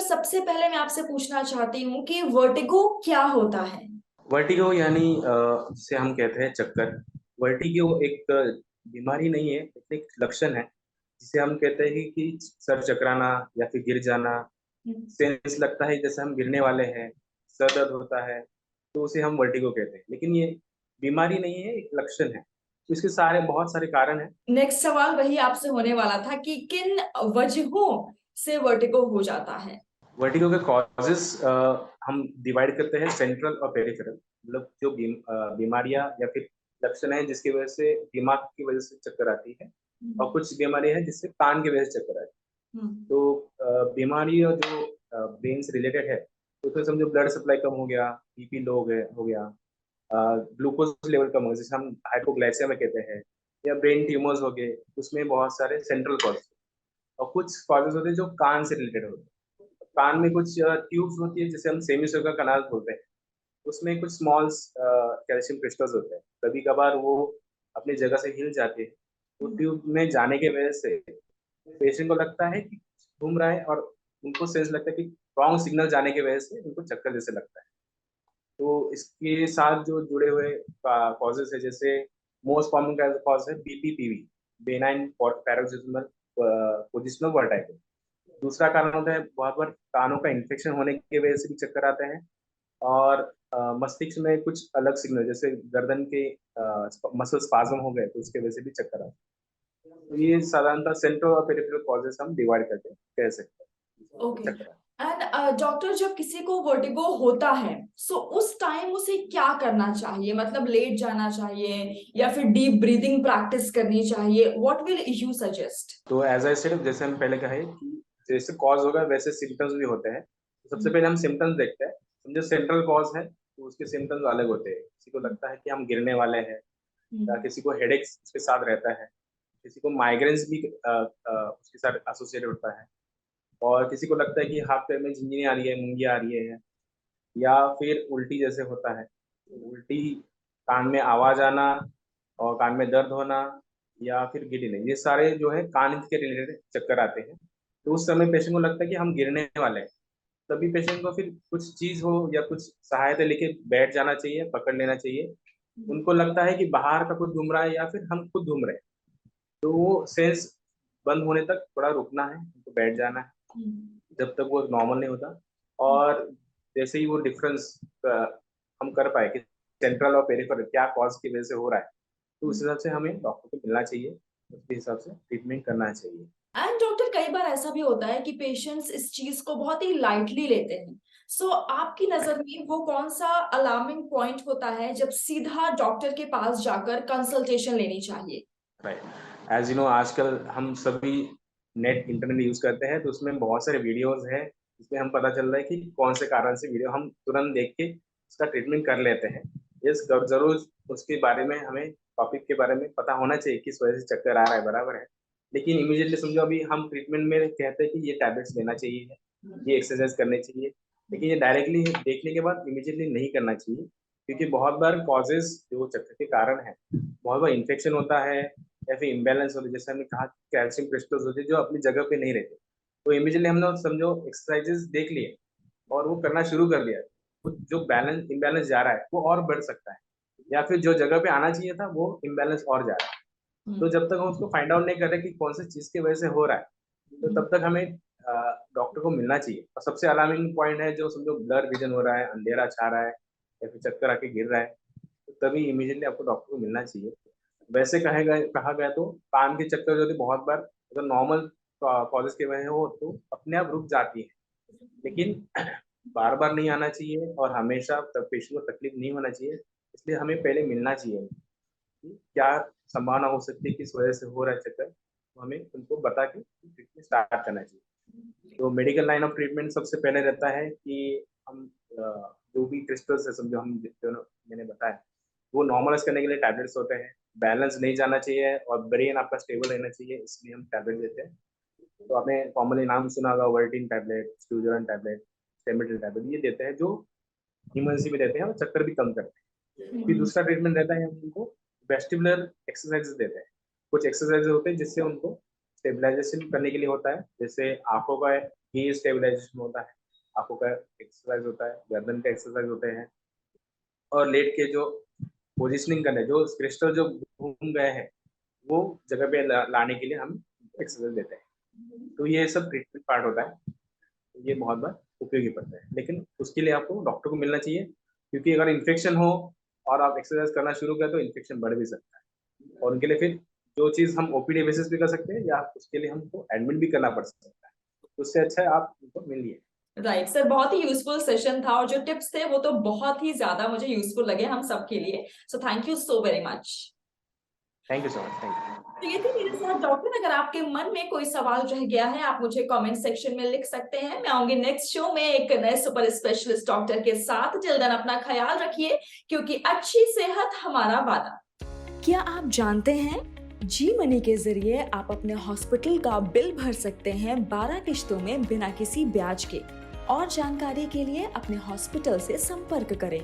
सबसे पहले मैं आपसे पूछना चाहती हूँ कि वर्टिगो क्या होता है? वर्टिगो यानी जिसे हम कहते हैं चक्कर। वर्टिगो एक बीमारी नहीं है, एक लक्षण है जिसे हम कहते हैं कि सर चकराना या फिर गिर जाना। हम्म। सेंस लगता है जैसे हम गिरने वाले हैं, सर दर्द होता है, तो उसे हम वर्टिगो कहते हैं। लेकिन ये बीमारी नहीं है, एक लक्षण है। तो इसके बहुत सारे कारण हैं। नेक्स्ट सवाल वही आपसे होने वाला था कि किन वजहों से वर्टिगो हो जाता है? वर्टिगो के कॉजेस हम डिवाइड करते हैं सेंट्रल और पेरिफेरल। मतलब जो बीमारियां या फिर लक्षण है जिसकी वजह से दिमाग की वजह से चक्कर आती है, और हम्म। कुछ बीमारी है जिससे कान की वजह से चक्कर आती है। हम्म। तो बीमारी और जो ब्रेन से रिलेटेड है, तो उसमें समझो ब्लड सप्लाई कम हो गया, बीपी लो हो गया, ग्लूकोज लेवल कम हो गया जिसे हम हाइपोग्लाइसेमिया कहते हैं, या ब्रेन ट्यूमर्स हो गए। उसमें बहुत सारे सेंट्रल कॉज, और कुछ कॉजेज होते हैं जो कान से रिलेटेड होते हैं। कान में कुछ ट्यूब्स होती है जिसे हम सेमी सर्कुलर कनाल बोलते हैं। उसमें कुछ स्मॉल कैल्शियम क्रिस्टल्स होते हैं, कभी कभार वो अपनी जगह से हिल जाते हैं। तो ट्यूब में जाने की वजह से पेशेंट को लगता है कि घूम रहा है, और उनको सेंस लगता है कि रॉन्ग सिग्नल जाने की वजह से उनको चक्कर जैसे लगता है। तो इसके साथ जो जुड़े हुए कॉजेज है, जैसे मोस्ट कॉमन कॉज है बीपीपीवी, बेनाइन पैरोक्सिस्मल पोजिशनल वर्टाइगो। दूसरा कारण होता है बहुत बार कानों का इन्फेक्शन होने की वजह से भी चक्कर आते हैं। और मस्तिष्क में कुछ अलग सिग्नल, जैसे गर्दन के मसल स्पाज्म हो गए, तो उसके वजह से भी चक्कर आते हैं। तो ये साधारणतः सेंट्रल और पेरिफेरल कॉजेस हम डिवाइड करके कह सकते हैं ओके। चक्कर। एंड डॉक्टर, जब किसी को वर्टिगो होता है सो उस टाइम उसे क्या करना चाहिए? मतलब लेट जाना चाहिए या फिर डीप ब्रीदिंग प्रैक्टिस करनी चाहिए? What will you suggest? तो एज आई सेड, जैसे हम पहले कहे कि जैसे कॉज होगा वैसे सिम्टम्स भी होते हैं। तो सबसे पहले हम सिम्टम्स देखते हैं। समझो सेंट्रल कॉज है तो उसके सिम्टम्स अलग होते हैं। किसी को लगता है कि हम गिरने वाले हैं, या किसी को हेडेक्स उसके साथ रहता है, किसी को माइग्रेन्स भी उसके साथ एसोसिएट होता है, और किसी को लगता है कि हाथ पैर में झिंझिनी आ रही है, मूंगी आ रही है, या फिर उल्टी जैसे होता है। तो उल्टी, कान में आवाज आना, और कान में दर्द होना, या फिर गिरने, ये सारे जो है कान के रिलेटेड चक्कर आते हैं। तो उस समय पेशेंट को लगता है कि हम गिरने वाले हैं। तभी पेशेंट को फिर कुछ चीज हो या कुछ सहायता लेके बैठ जाना चाहिए, पकड़ लेना चाहिए। उनको लगता है कि बाहर का कुछ घूम रहा है या फिर हम खुद घूम रहे हैं, तो वो सेंस बंद होने तक थोड़ा रुकना है, उनको बैठ जाना है जब तक वो नॉर्मल नहीं होता। और जैसे ही वो डिफरेंस हम कर पाए कि सेंट्रल और पेरिफेरल क्या कॉज की वजह से हो रहा है, तो उस हिसाब से हमें डॉक्टर को मिलना चाहिए, उसके हिसाब से ट्रीटमेंट करना चाहिए। एंड डॉक्टर, कई बार ऐसा भी होता है कि पेशेंट्स इस चीज को बहुत ही लाइटली लेते हैं। सो आपकी नजर में वो कौन सा अलार्मिंग पॉइंट होता है जब सीधा डॉक्टर के पास जाकर कंसल्टेशन लेनी चाहिए? राइट। एज यू नो, आजकल हम सभी नेट इंटरनेट यूज करते हैं, तो उसमें बहुत सारे वीडियोस हैं जिसमें हम पता चल रहा है कि कौन से कारण से वीडियो हम तुरंत देख के उसका ट्रीटमेंट कर लेते हैं। यस, जरूर उसके बारे में हमें, टॉपिक के बारे में पता होना चाहिए किस वजह से चक्कर आ रहा है, बराबर है। लेकिन इमीडिएटली समझो अभी हम ट्रीटमेंट में कहते हैं कि ये टैबलेट्स लेना चाहिए, ये एक्सरसाइज करनी चाहिए, लेकिन ये डायरेक्टली देखने के बाद इमीडिएटली नहीं करना चाहिए। क्योंकि बहुत बार कॉजेज जो चक्कर के कारण है, बहुत बार इन्फेक्शन होता है, या फिर इम्बैलेंस होते हैं, जैसे हमने कहा कैल्शियम क्रिस्टल्स होते हैं जो अपनी जगह पे नहीं रहते। तो इमीडिएटली हमने समझो एक्सरसाइजेस देख लिए और वो करना शुरू कर दिया, तो जो बैलेंस इम्बैलेंस जा रहा है वो और बढ़ सकता है, या फिर जो जगह पे आना चाहिए था वो इम्बैलेंस और जा रहा है। तो जब तक हम उसको फाइंड आउट नहीं कर रहे कि कौन सी चीज की वजह से हो रहा है, तो तब तक हमें डॉक्टर को मिलना चाहिए। और सबसे अलार्मिंग पॉइंट है जो समझो ब्लर विजन हो रहा है, अंधेरा छा रहा है, या फिर चक्कर आके गिर रहा है, तो तभी इमीडिएटली आपको डॉक्टर को मिलना चाहिए। वैसे कहा गया तो कान के चक्कर जो थी बहुत बार अगर नॉर्मल कॉजेज की वजह हो तो अपने आप रुक जाती है, लेकिन बार बार नहीं आना चाहिए, और हमेशा पेशेंट को तकलीफ नहीं होना चाहिए। इसलिए हमें पहले मिलना चाहिए कि क्या संभावना हो सकती है किस वजह से हो रहा है चक्कर, तो हमें उनको बता के ट्रीटमेंट स्टार्ट करना चाहिए। तो मेडिकल लाइन ऑफ ट्रीटमेंट सबसे पहले रहता है कि हम जो भी क्रिस्टल्स है समझो हम जो मैंने बताया, वो नॉर्मलाइज करने के लिए टैबलेट्स होते हैं। बैलेंस नहीं जाना चाहिए और ब्रेन आपका स्टेबल रहना चाहिए, इसलिए हम टैबलेट देते हैं। तो आपने कॉमनली नाम सुना होगा, वर्टिन टैबलेट, स्टूजरन टैबलेट, स्टेमिटल टैबलेट, ये देते हैं जो इमरजेंसी में देते हैं और चक्कर भी कम करते हैं। फिर दूसरा ट्रीटमेंट रहता है, हम उनको वेस्टिबुलर एक्सरसाइजेस देते हैं। कुछ एक्सरसाइजेस होते हैं जिससे उनको स्टेबलाइजेशन करने के लिए होता है, जैसे आंखों का गेज स्टेबलाइजेशन होता है, आंखों का एक्सरसाइज होता है, गर्दन का एक्सरसाइज होते हैं, और लेट के जो पोजिशनिंग करना है, जो क्रिस्टल जो घूम गए हैं वो जगह पे लाने के लिए हम एक्सरसाइज देते हैं। तो ये सब ट्रीटमेंट पार्ट होता है, ये बहुत बार उपयोगी पड़ता है, लेकिन उसके लिए आपको डॉक्टर को मिलना चाहिए, क्योंकि अगर इन्फेक्शन हो और आप एक्सरसाइज करना शुरू करें तो इन्फेक्शन बढ़ भी सकता है, और उनके लिए फिर जो चीज़ हम ओपीडी बेसिस पे कर सकते हैं या उसके लिए हमको एडमिट भी करना पड़ सकता है, तो उससे अच्छा है आप उनको मिलिए। राइट सर, बहुत ही यूजफुल सेशन था और जो टिप्स थे वो तो बहुत ही ज्यादा मुझे यूजफुल लगे हम सबके लिए। So thank you so very much. Thank you so much, thank you. तो ये थी मेरे साथ डॉक्टर। अगर आपके मन में कोई सवाल रह गया है आप मुझे कमेंट सेक्शन में लिख सकते हैं। मैं आऊंगी नेक्स्ट शो में एक नए सुपर स्पेशलिस्ट डॉक्टर के साथ। टिल देन अपना ख्याल रखिए, क्योंकि अच्छी सेहत हमारा वादा। क्या आप जानते हैं जी मनी के जरिए आप अपने हॉस्पिटल का बिल भर सकते हैं 12 किश्तों में बिना किसी ब्याज के। और जानकारी के लिए अपने हॉस्पिटल से संपर्क करें।